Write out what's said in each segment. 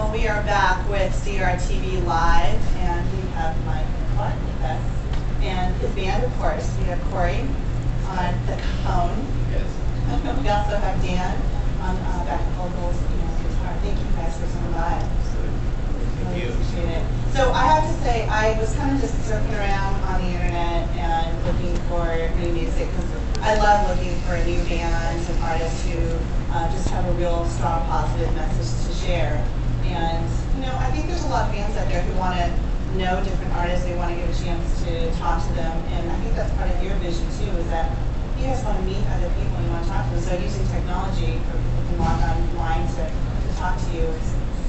Well, we are back with crtv Live, and we have Mike Clark with us, and his band, of course. We have Kory on the cajon. Yes. We also have Dan on back vocals and guitar. Thank you guys for coming by. Thank Really you. appreciate it. So I have to say, I was kind of just surfing around on the internet and looking for new music, because I love looking for new bands and artists who just have a real strong, positive message to share. And, you know, I think there's a lot of bands out there who want to know different artists. They want to get a chance to talk to them. And I think that's part of your vision, too, is that you guys want to meet other people and you want to talk to them. So using technology for people to log online to talk to you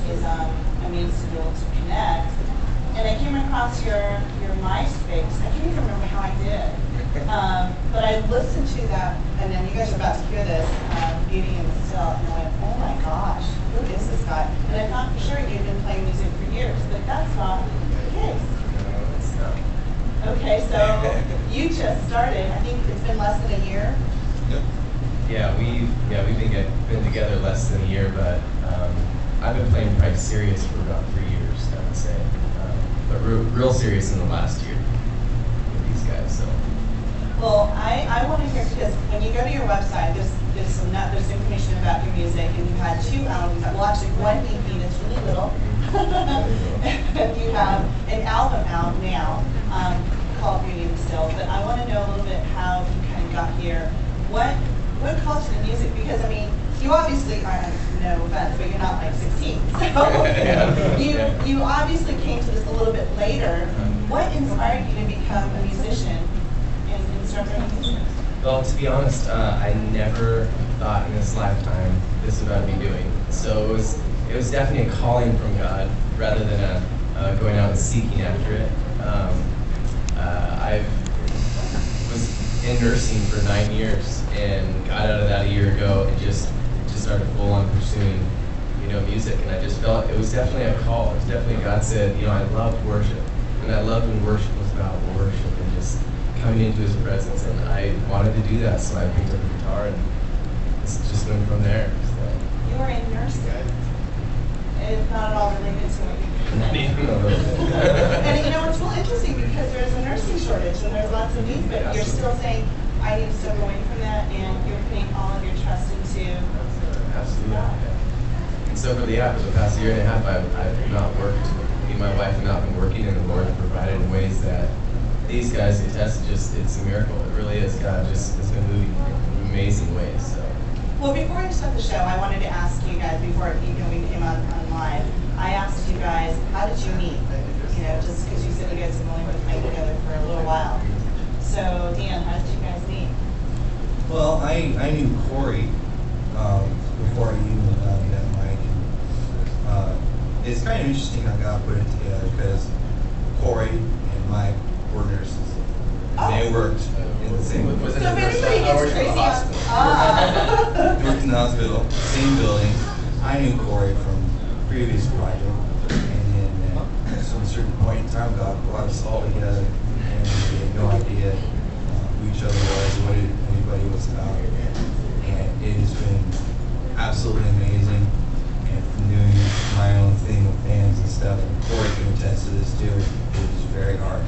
is a means to be able to connect. And I came across your MySpace. I can't even remember how I did. But I listened to that, and then you guys are about to hear this, Beauty and the Still, and I went, oh my gosh, who is this guy? And I thought for sure you'd been playing music for years, but that's not the case. Okay, so you just started. I think it's been less than a year. Yep. We've been together less than a year, but I've been playing pretty serious for about 3 years, I would say, but real serious in the last year with these guys. So. Well, I want to hear, because when you go to your website, there's information about your music, and you had 2 albums, well actually 1 EP that's really little, and you have an album out now called Beauty and the Still. But I want to know a little bit how you kind of got here. What caused you the music? Because I mean, you obviously are, no offense, but you're not like 16. So you obviously came to this a little bit later. What inspired you to become a musician and start writing music? Well, to be honest, I never thought in this lifetime this is what I'd be doing. So it was definitely a calling from God rather than going out and seeking after it. I was in nursing for 9 years and got out of that a year ago and just started full on pursuing, music. And I just felt it was definitely a call. It was definitely God said, I loved worship, and I loved when worship was about worship and just coming into His presence. And I wanted to do that, so I picked up the guitar and it's just went from there. So. You were in nursing. It's not at all related to what you're Not doing. even a little bit. And it's really interesting because there's a nursing shortage and there's lots of needs, but you're still saying, I need to step away from that, and you're putting all of your trust into Absolutely. God. And so for the past year and a half, I've not worked. Me and my wife have not been working, and the Lord has provided in ways that these guys attest. It's a miracle. It really is. God just has been moving in amazing ways. So. Well, before we start the show, I wanted to ask you guys, before we came on live, I asked you guys, how did you meet? Just because you said you guys have only been playing together for a little while. So, Dan, how did you guys meet? Well, I knew Kory before I even met Mike. It's kind of interesting how God put it together, because Kory and Mike were nurses. They worked in the same. Was it So a if nurse? anybody I gets worked in crazy the hospital. They worked in the hospital, same building. I knew Kory from previous project, and then at some certain point in time, God brought us all together, and we had no idea who each other was, what anybody was about, and it has been absolutely amazing. And from doing my own thing with bands and stuff, and Kory can attest to this too, it was very hard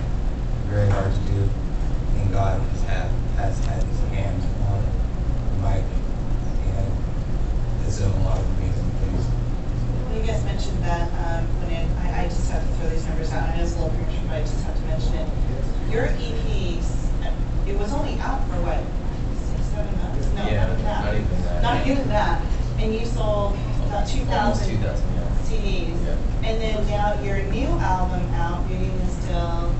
to do, and God has had His hand on Mike, and has done a lot of amazing things. Well, you guys mentioned that I just have to throw these numbers out. I know it's a little premature, but I just have to mention it. Your EP, it was only out for what, 6-7 months? No, Yeah, not even that. not even that. Not even that. And you sold about 2,000 Almost 2,000, yeah. CDs. Yeah. And then now your new album out, Beauty and the Still,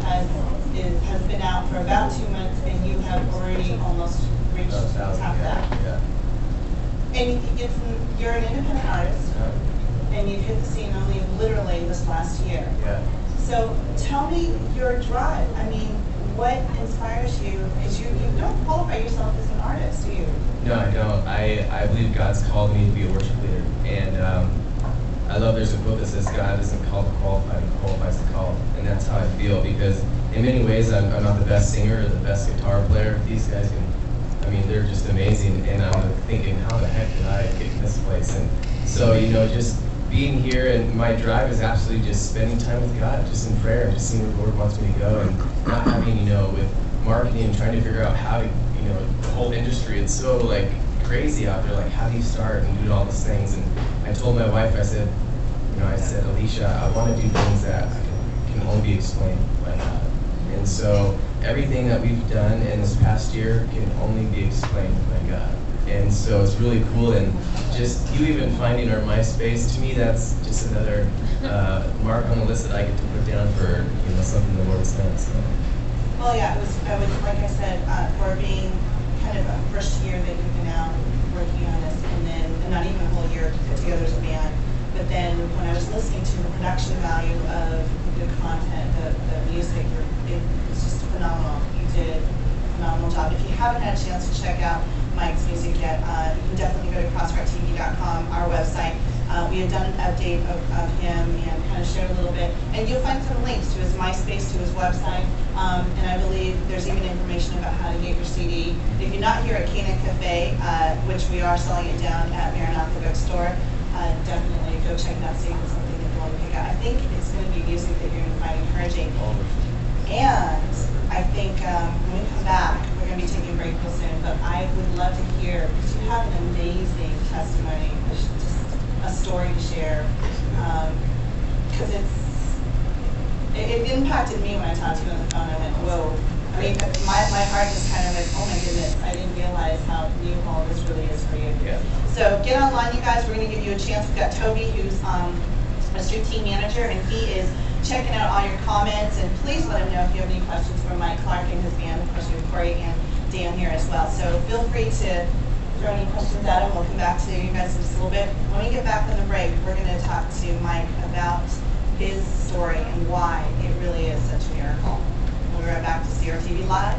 has been out for about 2 months, and you have already almost reached About 1,000, top that. yeah. And you're an independent artist, and you've hit the scene only literally this last year. Yeah. So tell me your drive. I mean, what inspires you? Because you don't qualify yourself as an artist, do you? No, I don't. I believe God's called me to be a worship leader, and I love there's a quote that says God isn't called to qualify, He qualifies to call, and that's how I feel, because in many ways I'm not the best singer or the best guitar player. These guys they're just amazing, and I'm thinking, how the heck did I get in this place? And so, just being here and my drive is absolutely just spending time with God, just in prayer, just seeing where the Lord wants me to go, and not having, with marketing and trying to figure out how to, the whole industry, it's so like crazy out there, like how do you start and do all these things? And I told my wife, I said, Alicia, I want to do things that can only be explained by God. And so everything that we've done in this past year can only be explained by God. And so it's really cool, and just you even finding our MySpace, to me that's just another mark on the list that I get to put down for something the Lord has done. So. Well, yeah, I was like I said, for being kind of a first year that you've been out working on this, and then not even a whole year to put together as a band. But then when I was listening to the production value of the content, the music, it was just phenomenal. You did a phenomenal job. If you haven't had a chance to check out Mike's music yet, you can definitely go to crtv.com, our website. We have done an update of him and kind of showed a little bit. And you'll find some links to his MySpace, to his website. And I believe there's even information about how to get your CD. If you're not here at Canaan Cafe, which we are selling it down at Maranatha Bookstore, definitely go check it out, see if it's something that you want to pick out. I think it's going to be music that you're going to find encouraging. And I think when we come back, we're going to be taking a break real soon, but I would love to hear, because you have an amazing testimony, just a story to share, because it impacted me when I talked to you on the phone. I went, whoa. I mean, my heart just kind of went, oh my goodness, I didn't realize how new all this really is for you. Yeah. So get online, you guys. We're going to give you a chance. We've got Toby, who's a street team manager, and he is checking out all your comments. And please let him know if you have any questions for Mike Clark and his band. Of course, we have Kory and Dan here as well. So feel free to throw any questions at him. We'll come back to you guys in just a little bit. When we get back from the break, we're going to talk to Mike about his story and why it really is such a miracle. We'll be right back to CRTV Live.